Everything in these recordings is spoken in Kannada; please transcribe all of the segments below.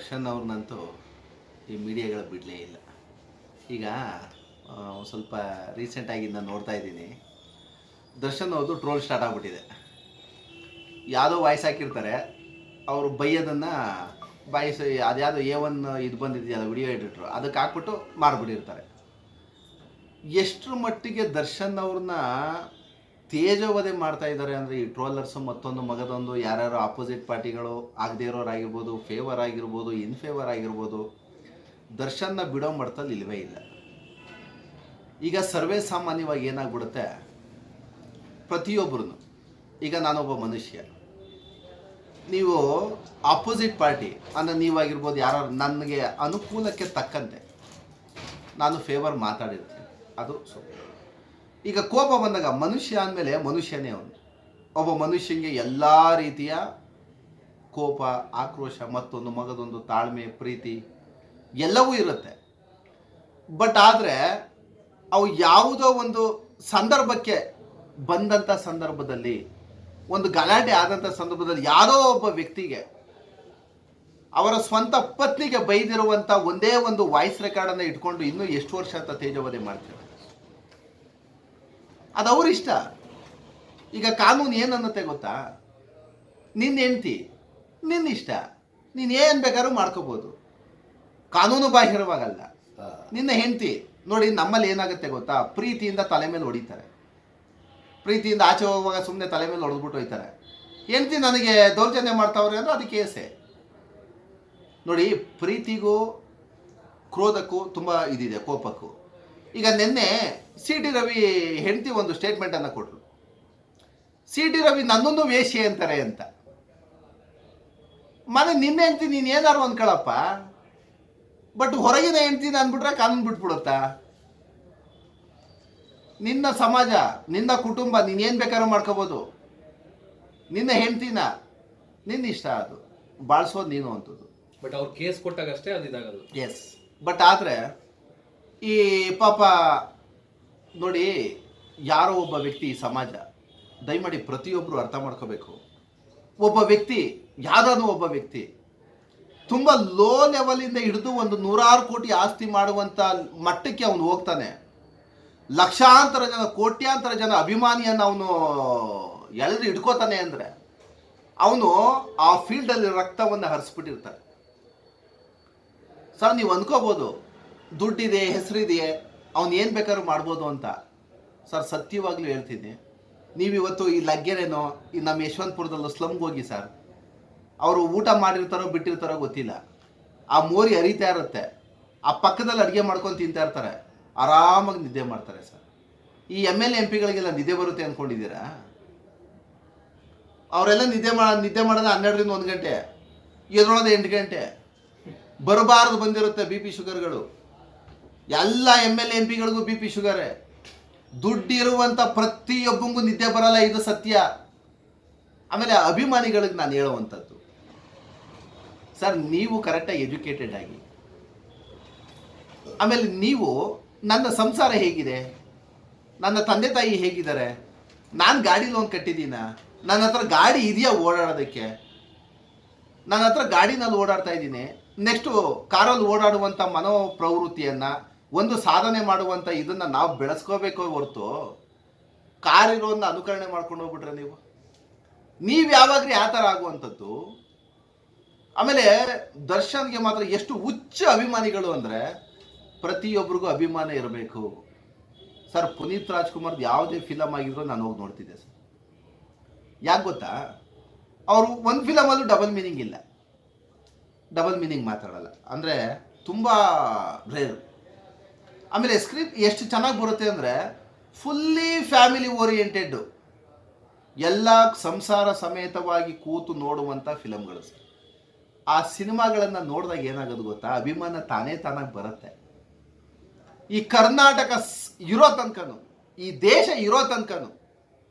ದರ್ಶನ್ ಅವ್ರನ್ನಂತೂ ಈ ಮೀಡಿಯಾಗಳು ಬಿಡಲೇ ಇಲ್ಲ. ಈಗ ಸ್ವಲ್ಪ ರೀಸೆಂಟಾಗಿ ನಾನು ನೋಡ್ತಾ ಇದ್ದೀನಿ, ದರ್ಶನ್ ಅವ್ರದ್ದು ಟ್ರೋಲ್ ಸ್ಟಾರ್ಟ್ ಆಗಿಬಿಟ್ಟಿದೆ. ಯಾವುದೋ ವಾಯ್ಸ್ ಹಾಕಿರ್ತಾರೆ, ಅವರು ಬೈಯೋದನ್ನು ಬಾಯಿಸಿ ಅದ್ಯಾವುದೋ A1 ಇದು ಬಂದಿದೆಯಲ್ಲ ವಿಡಿಯೋ ಎಡಿಟ್ರು, ಅದಕ್ಕೆ ಹಾಕ್ಬಿಟ್ಟು ಮಾರ್ಬಿಟ್ಟಿರ್ತಾರೆ. ಎಷ್ಟರ ಮಟ್ಟಿಗೆ ದರ್ಶನ್ ಅವ್ರನ್ನ ತೇಜೋವಧೆ ಮಾಡ್ತಾ ಇದ್ದಾರೆ ಅಂದರೆ, ಈ ಟ್ರೋಲರ್ಸು ಮತ್ತೊಂದು ಮಗದೊಂದು ಯಾರ್ಯಾರು ಆಪೋಸಿಟ್ ಪಾರ್ಟಿಗಳು ಆಗದೇ ಇರೋರಾಗಿರ್ಬೋದು, ಫೇವರ್ ಆಗಿರ್ಬೋದು, ಇನ್ಫೇವರ್ ಆಗಿರ್ಬೋದು, ದರ್ಶನ್ನ ಬಿಡೋ ಮಟ್ಟದಲ್ಲಿ ಇಲ್ಲವೇ ಇಲ್ಲ. ಈಗ ಸರ್ವೇ ಸಾಮಾನ್ಯವಾಗಿ ಏನಾಗ್ಬಿಡುತ್ತೆ, ಪ್ರತಿಯೊಬ್ಬರೂ, ಈಗ ನಾನೊಬ್ಬ ಮನುಷ್ಯ, ನೀವು ಆಪೋಸಿಟ್ ಪಾರ್ಟಿ ಅಂದರೆ ನೀವಾಗಿರ್ಬೋದು, ಯಾರು ನನಗೆ ಅನುಕೂಲಕ್ಕೆ ತಕ್ಕಂತೆ ನಾನು ಫೇವರ್ ಮಾತಾಡಿರ್ತೀನಿ, ಅದು ಈಗ ಕೋಪ ಬಂದಾಗ ಮನುಷ್ಯ ಅಂದಮೇಲೆ ಮನುಷ್ಯನೇ ಅವನು. ಒಬ್ಬ ಮನುಷ್ಯನಿಗೆ ಎಲ್ಲ ರೀತಿಯ ಕೋಪ, ಆಕ್ರೋಶ, ಮತ್ತೊಂದು ಮಗದೊಂದು ತಾಳ್ಮೆ, ಪ್ರೀತಿ ಎಲ್ಲವೂ ಇರುತ್ತೆ. ಬಟ್ ಆದರೆ ಅವು ಯಾವುದೋ ಒಂದು ಸಂದರ್ಭಕ್ಕೆ ಬಂದಂಥ ಸಂದರ್ಭದಲ್ಲಿ, ಒಂದು ಗಲಾಟೆ ಆದಂಥ ಸಂದರ್ಭದಲ್ಲಿ ಯಾರೋ ಒಬ್ಬ ವ್ಯಕ್ತಿಗೆ ಅವರ ಸ್ವಂತ ಪತ್ನಿಗೆ ಬೈದಿರುವಂಥ ಒಂದೇ ಒಂದು ವಾಯ್ಸ್ ರೆಕಾರ್ಡನ್ನು ಇಟ್ಕೊಂಡು ಇನ್ನೂ ಎಷ್ಟು ವರ್ಷ ಅಂತ ತೇಜೋವಧೆ ಮಾಡ್ತಾರೆ. ಅದು ಅವ್ರ ಇಷ್ಟ. ಈಗ ಕಾನೂನು ಏನನ್ನತ್ತೆ ಗೊತ್ತಾ, ನಿನ್ನ ಹೆಂಡ್ತಿ ನಿನ್ನ ಇಷ್ಟ, ನೀನು ಏನು ಬೇಕಾದ್ರೂ ಮಾಡ್ಕೋಬೋದು, ಕಾನೂನು ಬಾಹಿರವಾಗಲ್ಲ. ನಿನ್ನ ಹೆಂಡ್ತಿ ನೋಡಿ, ನಮ್ಮಲ್ಲಿ ಏನಾಗುತ್ತೆ ಗೊತ್ತಾ, ಪ್ರೀತಿಯಿಂದ ತಲೆ ಮೇಲೆ ಹೊಡಿತಾರೆ, ಪ್ರೀತಿಯಿಂದ ಆಚೆ ಹೋಗುವಾಗ ಸುಮ್ಮನೆ ತಲೆ ಮೇಲೆ ಹೊಡೆದ್ಬಿಟ್ಟು ಹೋಯ್ತಾರೆ. ಹೆಂಡ್ತಿ ನನಗೆ ದೌರ್ಜನ್ಯ ಮಾಡ್ತಾವ್ರೆ ಅಂದರೆ ಅದು ಕೇಸೆ. ನೋಡಿ, ಪ್ರೀತಿಗೂ ಕ್ರೋಧಕ್ಕೂ ತುಂಬ ಇದಿದೆ, ಕೋಪಕ್ಕೂ. ಈಗ ನಿನ್ನೆ CT ರವಿ ಹೆಂಡ್ತಿ ಒಂದು ಸ್ಟೇಟ್ಮೆಂಟನ್ನು ಕೊಟ್ಟರು. CT ರವಿ ನನ್ನನ್ನು ವೇಶ್ಯೆ ಅಂತಾರೆ ಅಂತ. ಮನೆ ನಿನ್ನ ಹೆಂಡ್ತಿ ನೀನು ಏನಾರು ಅಂದ್ಕೊಳಪ್ಪ, ಬಟ್ ಹೊರಗಿನ ಹೆಂಡ್ತಿನ ಅಂದ್ಬಿಟ್ರೆ ಕಾನೂನು ಬಿಟ್ಬಿಡುತ್ತಾ? ನಿನ್ನ ಸಮಾಜ, ನಿನ್ನ ಕುಟುಂಬ, ನೀನೇನು ಬೇಕಾದ್ರೂ ಮಾಡ್ಕೋಬೋದು. ನಿನ್ನ ಹೆಂಡ್ತಿನ ನಿನ್ನ ಇಷ್ಟ, ಅದು ಬಾಳಿಸೋದು ನೀನು ಅಂತದ್ದು. ಬಟ್ ಅವ್ರು ಕೇಸ್ ಕೊಟ್ಟಾಗಷ್ಟೇ ಅದು ಇದಾಗಲ್ಲ. ಎಸ್, ಬಟ್ ಆದರೆ ಈ ಪಾಪ ನೋಡಿ, ಯಾರೋ ಒಬ್ಬ ವ್ಯಕ್ತಿ, ಸಮಾಜ ದಯಮಾಡಿ ಪ್ರತಿಯೊಬ್ಬರು ಅರ್ಥ ಮಾಡ್ಕೋಬೇಕು. ಒಬ್ಬ ವ್ಯಕ್ತಿ, ಯಾವ್ದಾದ್ರು ಒಬ್ಬ ವ್ಯಕ್ತಿ ತುಂಬ ಲೋ ಲೆವೆಲಿಂದ ಹಿಡಿದು ಒಂದು 100 ಕೋಟಿ ಆಸ್ತಿ ಮಾಡುವಂಥ ಮಟ್ಟಕ್ಕೆ ಅವನು ಹೋಗ್ತಾನೆ. ಲಕ್ಷಾಂತರ ಜನ, ಕೋಟ್ಯಾಂತರ ಜನ ಅಭಿಮಾನಿಯನ್ನು ಅವನು ಎಳೆದು ಹಿಡ್ಕೋತಾನೆ ಅಂದರೆ, ಅವನು ಆ ಫೀಲ್ಡಲ್ಲಿ ರಕ್ತವನ್ನು ಹರಿಸ್ಬಿಟ್ಟಿರ್ತಾನೆ. ಸರ್, ನೀವು ಅಂದ್ಕೋಬೋದು ದುಡ್ಡಿದೆ, ಹೆಸರಿದೆಯೇ, ಅವನು ಏನು ಬೇಕಾದ್ರೂ ಮಾಡ್ಬೋದು ಅಂತ. ಸರ್, ಸತ್ಯವಾಗ್ಲೂ ಹೇಳ್ತೀನಿ, ನೀವಿವತ್ತು ಈ ಲಗ್ಗೆರೇನೋ ಈ ನಮ್ಮ ಯಶವಂತಪುರದಲ್ಲೂ ಸ್ಲಮ್ಗೆ ಹೋಗಿ ಸರ್, ಅವರು ಊಟ ಮಾಡಿರ್ತಾರೋ ಬಿಟ್ಟಿರ್ತಾರೋ ಗೊತ್ತಿಲ್ಲ, ಆ ಮೋರಿ ಹರಿತಾ ಇರುತ್ತೆ, ಆ ಪಕ್ಕದಲ್ಲಿ ಅಡುಗೆ ಮಾಡ್ಕೊಂಡು ತಿಂತಾ ಇರ್ತಾರೆ, ಆರಾಮಾಗಿ ನಿದ್ದೆ ಮಾಡ್ತಾರೆ ಸರ್. ಈ MLA MP ಗಳಿಗೆಲ್ಲ ನಿದ್ದೆ ಬರುತ್ತೆ ಅಂದ್ಕೊಂಡಿದ್ದೀರಾ? ಅವರೆಲ್ಲ ನಿದ್ದೆ ಮಾಡೋದು 12ರಿಂದ 1 ಗಂಟೆ, ಎದ್ರೊಳೋದು 8 ಗಂಟೆ. ಬರಬಾರದು ಬಂದಿರುತ್ತೆ BP ಶುಗರ್ಗಳು. ಎಲ್ಲ MLA MP BP ಶುಗರೇ. ದುಡ್ಡಿರುವಂಥ ಪ್ರತಿಯೊಬ್ಬಂಗೂ ನಿದ್ದೆ ಬರಲ್ಲ, ಇದು ಸತ್ಯ. ಆಮೇಲೆ ಅಭಿಮಾನಿಗಳಿಗೆ ನಾನು ಹೇಳುವಂಥದ್ದು, ಸರ್, ನೀವು ಕರೆಕ್ಟಾಗಿ ಎಜುಕೇಟೆಡ್ ಆಗಿ, ಆಮೇಲೆ ನೀವು ನನ್ನ ಸಂಸಾರ ಹೇಗಿದೆ, ನನ್ನ ತಂದೆ ತಾಯಿ ಹೇಗಿದ್ದಾರೆ, ನಾನು ಗಾಡಿ ಲೋನ್ ಕಟ್ಟಿದ್ದೀನ, ನನ್ನ ಹತ್ರ ಗಾಡಿ ಇದೆಯಾ ಓಡಾಡೋದಕ್ಕೆ, ನನ್ನ ಹತ್ರ ಗಾಡಿನಲ್ಲಿ ಓಡಾಡ್ತಾ ಇದ್ದೀನಿ, ನೆಕ್ಸ್ಟು ಕಾರಲ್ಲಿ ಓಡಾಡುವಂಥ ಮನೋಪ್ರವೃತ್ತಿಯನ್ನು, ಒಂದು ಸಾಧನೆ ಮಾಡುವಂಥ ಇದನ್ನು ನಾವು ಬೆಳೆಸ್ಕೋಬೇಕೋ ಹೊರತು ಕಾರಿರೋನ್ನ ಅನುಕರಣೆ ಮಾಡ್ಕೊಂಡು ಹೋಗ್ಬಿಟ್ರೆ ನೀವು ಯಾವಾಗ್ರಿ ಆ ಥರ ಆಗುವಂಥದ್ದು. ಆಮೇಲೆ ದರ್ಶನ್ಗೆ ಮಾತ್ರ ಎಷ್ಟು ಹುಚ್ಚ ಅಭಿಮಾನಿಗಳು ಅಂದರೆ, ಪ್ರತಿಯೊಬ್ಬರಿಗೂ ಅಭಿಮಾನ ಇರಬೇಕು ಸರ್. ಪುನೀತ್ ರಾಜ್ಕುಮಾರ್ದು ಯಾವುದೇ ಫಿಲಮ್ ಆಗಿದ್ರು ನಾನು ಹೋಗಿ ನೋಡ್ತಿದ್ದೆ ಸರ್. ಯಾಕೆ ಗೊತ್ತಾ, ಅವರು ಒಂದು ಫಿಲಮಲ್ಲೂ ಡಬಲ್ ಮೀನಿಂಗ್ ಇಲ್ಲ, ಡಬಲ್ ಮೀನಿಂಗ್ ಮಾತಾಡಲ್ಲ, ಅಂದರೆ ತುಂಬ ರೇರ್. ಆಮೇಲೆ ಸ್ಕ್ರಿಪ್ಟ್ ಎಷ್ಟು ಚೆನ್ನಾಗಿ ಬರುತ್ತೆ ಅಂದರೆ, ಫುಲ್ಲಿ ಫ್ಯಾಮಿಲಿ ಓರಿಯೆಂಟೆಡ್, ಎಲ್ಲ ಸಂಸಾರ ಸಮೇತವಾಗಿ ಕೂತು ನೋಡುವಂಥ ಫಿಲಮ್ಗಳು ಸರ್. ಆ ಸಿನಿಮಾಗಳನ್ನು ನೋಡಿದಾಗ ಏನಾಗೋದು ಗೊತ್ತಾ, ಅಭಿಮಾನ ತಾನಾಗಿ ಬರುತ್ತೆ. ಈ ಕರ್ನಾಟಕ ಇರೋ ತನಕನು, ಈ ದೇಶ ಇರೋ ತನಕನು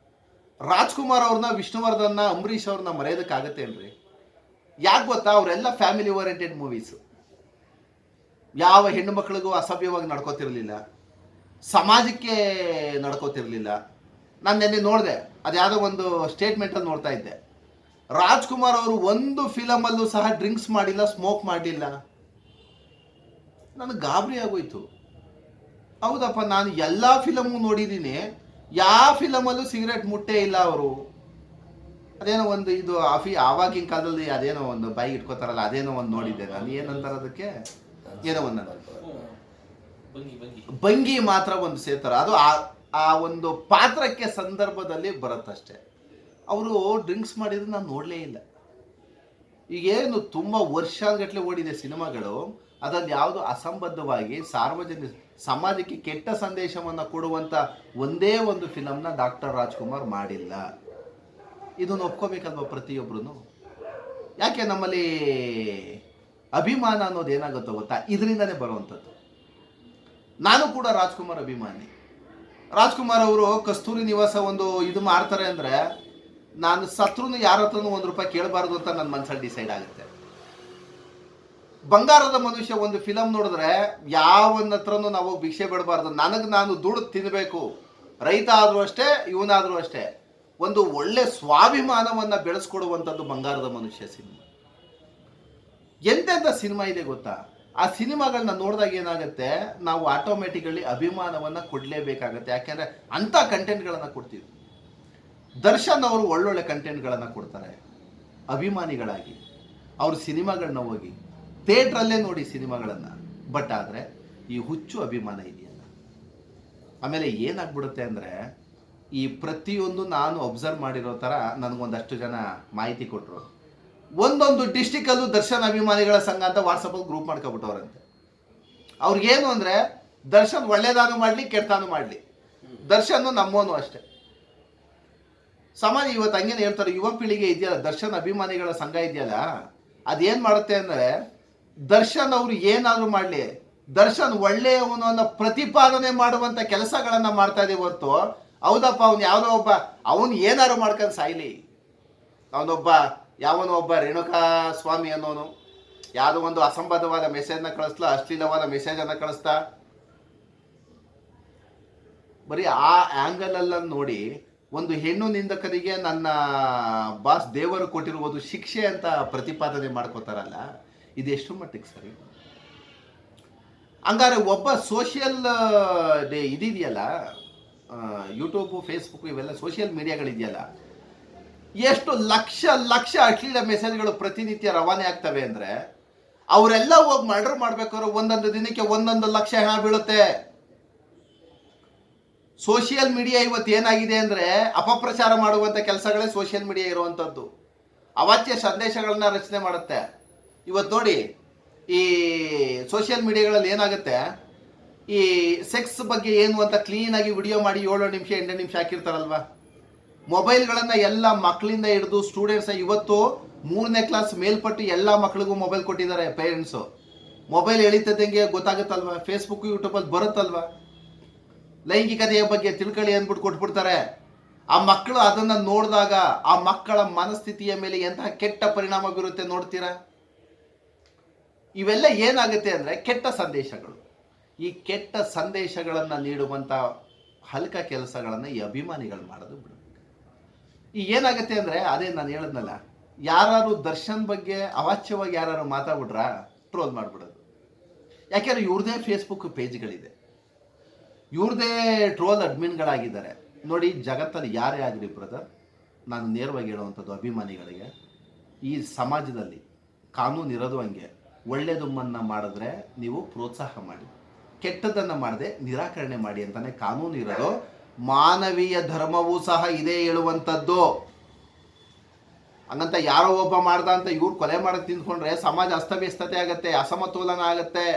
ರಾಜ್ಕುಮಾರ್ ಅವ್ರನ್ನ, ವಿಷ್ಣುವರ್ಧನ್ನ, ಅಂಬರೀಷ್ ಅವ್ರನ್ನ ಮರೆಯೋದಕ್ಕಾಗತ್ತೇನ್ರಿ? ಯಾಕೆ ಗೊತ್ತಾ, ಅವರೆಲ್ಲ ಫ್ಯಾಮಿಲಿ ಓರಿಯೆಂಟೆಡ್ ಮೂವೀಸು. ಯಾವ ಹೆಣ್ಣು ಮಕ್ಕಳಿಗೂ ಅಸಭ್ಯವಾಗಿ ನಡ್ಕೋತಿರ್ಲಿಲ್ಲ, ಸಮಾಜಕ್ಕೆ ನಡ್ಕೋತಿರ್ಲಿಲ್ಲ. ನಾನು ನೆನ್ನೆ ನೋಡಿದೆ, ಅದು ಯಾವುದೋ ಒಂದು ಸ್ಟೇಟ್ಮೆಂಟಲ್ಲಿ ನೋಡ್ತಾ ಇದ್ದೆ, ರಾಜ್ಕುಮಾರ್ ಅವರು ಒಂದು ಫಿಲಮಲ್ಲೂ ಸಹ ಡ್ರಿಂಕ್ಸ್ ಮಾಡಿಲ್ಲ, ಸ್ಮೋಕ್ ಮಾಡಲಿಲ್ಲ. ನನಗೆ ಗಾಬರಿ ಆಗೋಯ್ತು. ಹೌದಪ್ಪ, ನಾನು ಎಲ್ಲ ಫಿಲಮು ನೋಡಿದ್ದೀನಿ, ಯಾವ ಫಿಲಮಲ್ಲೂ ಸಿಗರೇಟ್ ಮುಟ್ಟೇ ಇಲ್ಲ ಅವರು. ಅದೇನೋ ಒಂದು ಇದು ಆವಾಗಿನ ಕಾಲದಲ್ಲಿ ಅದೇನೋ ಒಂದು ಬಾಯಿಗೆ ಇಟ್ಕೋತಾರಲ್ಲ, ಅದೇನೋ ಒಂದು ನೋಡಿದ್ದೆ ನಾನು. ಏನಂತಾರೆ ಅದಕ್ಕೆ, ಏನೋ ಒಂದು ಭಂಗಿ ಮಾತ್ರ ಒಂದು ಸೇರ್ತಾರೆ. ಅದು ಆ ಒಂದು ಪಾತ್ರಕ್ಕೆ ಸಂದರ್ಭದಲ್ಲಿ ಬರುತ್ತಷ್ಟೆ. ಅವರು ಡ್ರಿಂಕ್ಸ್ ಮಾಡಿದ್ರು ನಾನು ನೋಡಲೇ ಇಲ್ಲ. ಈಗೇನು ತುಂಬ ವರ್ಷಗಟ್ಟಲೆ ಓಡಿದೆ ಸಿನಿಮಾಗಳು, ಅದರಲ್ಲಿ ಯಾವುದು ಅಸಂಬದ್ಧವಾಗಿ ಸಾರ್ವಜನಿಕ ಸಮಾಜಕ್ಕೆ ಕೆಟ್ಟ ಸಂದೇಶವನ್ನು ಕೊಡುವಂಥ ಒಂದೇ ಒಂದು ಫಿಲಮ್ನ ಡಾಕ್ಟರ್ ರಾಜ್ಕುಮಾರ್ ಮಾಡಿಲ್ಲ. ಇದನ್ನು ಒಪ್ಕೋಬೇಕಲ್ವ ಪ್ರತಿಯೊಬ್ಬರೂ? ಯಾಕೆ ನಮ್ಮಲ್ಲಿ ಅಭಿಮಾನ ಅನ್ನೋದು ಏನಾಗುತ್ತೋ ಗೊತ್ತಾ, ಇದರಿಂದನೇ ಬರುವಂಥದ್ದು. ನಾನು ಕೂಡ ರಾಜ್ಕುಮಾರ್ ಅಭಿಮಾನಿ. ರಾಜ್ಕುಮಾರ್ ಅವರು ಕಸ್ತೂರಿ ನಿವಾಸ ಒಂದು ಇದು ಮಾಡ್ತಾರೆ ಅಂದರೆ, ನಾನು ಸತ್ರೂ ಯಾರ ಹತ್ರನೂ ₹1 ಕೇಳಬಾರ್ದು ಅಂತ ನನ್ನ ಮನಸ್ಸಲ್ಲಿ ಡಿಸೈಡ್ ಆಗುತ್ತೆ. ಬಂಗಾರದ ಮನುಷ್ಯ ಒಂದು ಫಿಲಮ್ ನೋಡಿದ್ರೆ ಯಾವನ್ನ ಹತ್ರನೂ ನಾವು ಭಿಕ್ಷೆ ಬಿಡಬಾರ್ದು. ನಾನು ದುಡ್ಡು ತಿನ್ನಬೇಕು. ರೈತ ಆದರೂ ಅಷ್ಟೇ, ಇವನಾದರೂ ಅಷ್ಟೇ. ಒಂದು ಒಳ್ಳೆ ಸ್ವಾಭಿಮಾನವನ್ನು ಬೆಳೆಸ್ಕೊಡುವಂಥದ್ದು ಬಂಗಾರದ ಮನುಷ್ಯ ಸಿನಿಮಾ. ಎಂತೆಂಥ ಸಿನಿಮಾ ಇದೆ ಗೊತ್ತಾ? ಆ ಸಿನಿಮಾಗಳನ್ನ ನೋಡಿದಾಗ ಏನಾಗುತ್ತೆ, ನಾವು ಆಟೋಮೆಟಿಕಲಿ ಅಭಿಮಾನವನ್ನು ಕೊಡಲೇಬೇಕಾಗತ್ತೆ. ಯಾಕೆಂದರೆ ಅಂಥ ಕಂಟೆಂಟ್ಗಳನ್ನು ಕೊಡ್ತೀವಿ. ದರ್ಶನ್ ಅವರು ಒಳ್ಳೊಳ್ಳೆ ಕಂಟೆಂಟ್ಗಳನ್ನು ಕೊಡ್ತಾರೆ ಅಭಿಮಾನಿಗಳಾಗಿ. ಅವ್ರ ಸಿನಿಮಾಗಳನ್ನ ಹೋಗಿ ಥಿಯೇಟ್ರಲ್ಲೇ ನೋಡಿ ಸಿನಿಮಾಗಳನ್ನು. ಬಟ್ ಆದರೆ ಈ ಹುಚ್ಚು ಅಭಿಮಾನ ಇದೆಯಲ್ಲ, ಆಮೇಲೆ ಏನಾಗ್ಬಿಡುತ್ತೆ ಅಂದರೆ, ಈ ಪ್ರತಿಯೊಂದು ನಾನು ಅಬ್ಸರ್ವ್ ಮಾಡಿರೋ ಥರ ನನಗೊಂದಷ್ಟು ಜನ ಮಾಹಿತಿ ಕೊಟ್ಟರು. ಒಂದೊಂದು ಡಿಸ್ಟಿಕಲ್ಲೂ ದರ್ಶನ್ ಅಭಿಮಾನಿಗಳ ಸಂಘ ಅಂತ ವಾಟ್ಸಪ್ಪಲ್ಲಿ ಗ್ರೂಪ್ ಮಾಡ್ಕೊಬಿಟ್ಟವ್ರಂತೆ. ಅವ್ರಿಗೇನು ಅಂದರೆ, ದರ್ಶನ್ ಒಳ್ಳೇದಾನು ಮಾಡಲಿ ಕೆಟ್ಟದಾನು ಮಾಡಲಿ, ದರ್ಶನ್ ನಮ್ಮೋನು ಅಷ್ಟೇ. ಸಮಾಜ ಇವತ್ತು ಹಂಗೇನು ಹೇಳ್ತಾರೆ, ಯುವ ಪೀಳಿಗೆ ಇದೆಯಲ್ಲ, ದರ್ಶನ್ ಅಭಿಮಾನಿಗಳ ಸಂಘ ಇದೆಯಲ್ಲ, ಅದೇನು ಮಾಡುತ್ತೆ ಅಂದರೆ, ದರ್ಶನ್ ಅವರು ಏನಾದರೂ ಮಾಡಲಿ, ದರ್ಶನ್ ಒಳ್ಳೆಯವನು ಅನ್ನೋ ಪ್ರತಿಪಾದನೆ ಮಾಡುವಂಥ ಕೆಲಸಗಳನ್ನು ಮಾಡ್ತಾ ಇದೆ ಹೊರತು, ಹೌದಪ್ಪ ಅವ್ನು ಯಾವುದೋ ಒಬ್ಬ ಅವನು ಏನಾದ್ರು ಮಾಡ್ಕೊಂಡು ಸಾಯ್ಲಿ, ಯಾವನೋ ಒಬ್ಬ ರೇಣುಕಾ ಸ್ವಾಮಿ ಅನ್ನೋನು ಯಾವುದೋ ಒಂದು ಅಸಂಬದ್ಧವಾದ ಮೆಸೇಜ್ನ ಕಳಿಸ್ತಾ, ಅಶ್ಲೀಲವಾದ ಮೆಸೇಜನ್ನು ಕಳಿಸ್ತಾ, ಬರೀ ಆ ಆ್ಯಂಗಲಲ್ಲ ನೋಡಿ ಒಂದು ಹೆಣ್ಣು ನಿಂದಕರಿಗೆ ನನ್ನ ಬಾಸ್ ದೇವರು ಕೊಟ್ಟಿರುವುದು ಶಿಕ್ಷೆ ಅಂತ ಪ್ರತಿಪಾದನೆ ಮಾಡ್ಕೋತಾರಲ್ಲ, ಇದೆಷ್ಟು ಮಟ್ಟಿಗೆ ಸರಿ? ಹಂಗಾರೆ ಒಬ್ಬ ಸೋಷಿಯಲ್ ಇದೆಯಲ್ಲ, ಯೂಟ್ಯೂಬು, ಫೇಸ್ಬುಕ್, ಇವೆಲ್ಲ ಸೋಷಿಯಲ್ ಮೀಡಿಯಾಗಳಿದೆಯಲ್ಲ, ಎಷ್ಟು ಲಕ್ಷ ಲಕ್ಷ ಅಶ್ಲೀಲ ಮೆಸೇಜ್ಗಳು ಪ್ರತಿನಿತ್ಯ ರವಾನೆ ಆಗ್ತವೆ ಅಂದರೆ, ಅವರೆಲ್ಲ ಹೋಗಿ ಮರ್ಡರ್ ಮಾಡ್ಬೇಕಾದ್ರೆ ಒಂದೊಂದು ದಿನಕ್ಕೆ 1 ಲಕ್ಷ ಹಣ ಬೀಳುತ್ತೆ. ಸೋಷಿಯಲ್ ಮೀಡಿಯಾ ಇವತ್ತು ಏನಾಗಿದೆ ಅಂದರೆ, ಅಪಪ್ರಚಾರ ಮಾಡುವಂಥ ಕೆಲಸಗಳೇ ಸೋಷಿಯಲ್ ಮೀಡಿಯಾ ಇರುವಂಥದ್ದು. ಅವಾಚ್ಯ ಸಂದೇಶಗಳನ್ನ ರಚನೆ ಮಾಡುತ್ತೆ. ಇವತ್ತು ನೋಡಿ, ಈ ಸೋಷಿಯಲ್ ಮೀಡಿಯಾಗಳಲ್ಲಿ ಏನಾಗುತ್ತೆ, ಈ ಸೆಕ್ಸ್ ಬಗ್ಗೆ ಏನು ಅಂತ ಕ್ಲೀನಾಗಿ ವಿಡಿಯೋ ಮಾಡಿ 7 ನಿಮಿಷ 8 ನಿಮಿಷ ಹಾಕಿರ್ತಾರಲ್ವ. ಮೊಬೈಲ್ಗಳನ್ನು ಎಲ್ಲ ಮಕ್ಕಳಿಂದ ಹಿಡಿದು ಸ್ಟೂಡೆಂಟ್ಸ್, ಇವತ್ತು 3ನೇ ಕ್ಲಾಸ್ ಮೇಲ್ಪಟ್ಟು ಎಲ್ಲ ಮಕ್ಕಳಿಗೂ ಮೊಬೈಲ್ ಕೊಟ್ಟಿದ್ದಾರೆ ಪೇರೆಂಟ್ಸು. ಮೊಬೈಲ್ ಎಳಿತದಂಗೆ ಗೊತ್ತಾಗುತ್ತಲ್ವ, ಫೇಸ್ಬುಕ್ ಯೂಟ್ಯೂಬಲ್ಲಿ ಬರುತ್ತಲ್ವ, ಲೈಂಗಿಕತೆಯ ಬಗ್ಗೆ ತಿಳ್ಕೊಳ್ಳಿ ಅಂದ್ಬಿಟ್ಟು ಕೊಟ್ಬಿಡ್ತಾರೆ. ಆ ಮಕ್ಕಳು ಅದನ್ನು ನೋಡಿದಾಗ ಆ ಮಕ್ಕಳ ಮನಸ್ಥಿತಿಯ ಮೇಲೆ ಎಂತಹ ಕೆಟ್ಟ ಪರಿಣಾಮ ಬೀರುತ್ತೆ ನೋಡ್ತೀರಾ? ಇವೆಲ್ಲ ಏನಾಗುತ್ತೆ ಅಂದರೆ ಕೆಟ್ಟ ಸಂದೇಶಗಳು. ಈ ಕೆಟ್ಟ ಸಂದೇಶಗಳನ್ನು ನೀಡುವಂಥ ಹಲ್ಕ ಕೆಲಸಗಳನ್ನು ಈ ಅಭಿಮಾನಿಗಳು ಮಾಡೋದು ಬಿಡಬೇಕು. ಈಗ ಏನಾಗುತ್ತೆ ಅಂದರೆ, ಅದೇ ನಾನು ಹೇಳಿದ್ನಲ್ಲ, ಯಾರು ದರ್ಶನ್ ಬಗ್ಗೆ ಅವಾಚ್ಯವಾಗಿ ಯಾರು ಮಾತಾಡ್ಬಿಟ್ರ ಟ್ರೋಲ್ ಮಾಡಿಬಿಡೋದು. ಯಾಕೆಂದರೆ ಇವ್ರದೇ ಫೇಸ್ಬುಕ್ ಪೇಜ್ಗಳಿದೆ, ಇವ್ರದೇ ಟ್ರೋಲ್ ಅಡ್ಮಿನ್ಗಳಾಗಿದ್ದಾರೆ. ನೋಡಿ, ಜಗತ್ತಲ್ಲಿ ಯಾರೇ ಆಗಲಿ ಬ್ರದರ್, ನಾನು ನೇರವಾಗಿ ಹೇಳುವಂಥದ್ದು ಅಭಿಮಾನಿಗಳಿಗೆ, ಈ ಸಮಾಜದಲ್ಲಿ ಕಾನೂನು ಇರೋದು ಹಂಗೆ. ಒಳ್ಳೆಯದನ್ನು ಮಾಡಿದ್ರೆ ನೀವು ಪ್ರೋತ್ಸಾಹ ಮಾಡಿ, ಕೆಟ್ಟದ್ದನ್ನು ಮಾಡದೆ ನಿರಾಕರಣೆ ಮಾಡಿ ಅಂತಲೇ ಕಾನೂನು ಇರೋದು. ಮಾನವೀಯ ಧರ್ಮವೂ ಸಹ ಇದೇ ಹೇಳುವಂಥದ್ದು. ಹಂಗಂತ ಯಾರೋ ಒಬ್ಬ ಮಾಡ್ದ ಅಂತ ಇವ್ರು ಕೊಲೆ ಮಾಡೋಕ್ಕೆ ತಿಂದ್ಕೊಂಡ್ರೆ ಸಮಾಜ ಅಸ್ತವ್ಯಸ್ತತೆ ಆಗುತ್ತೆ, ಅಸಮತೋಲನ ಆಗುತ್ತೆ.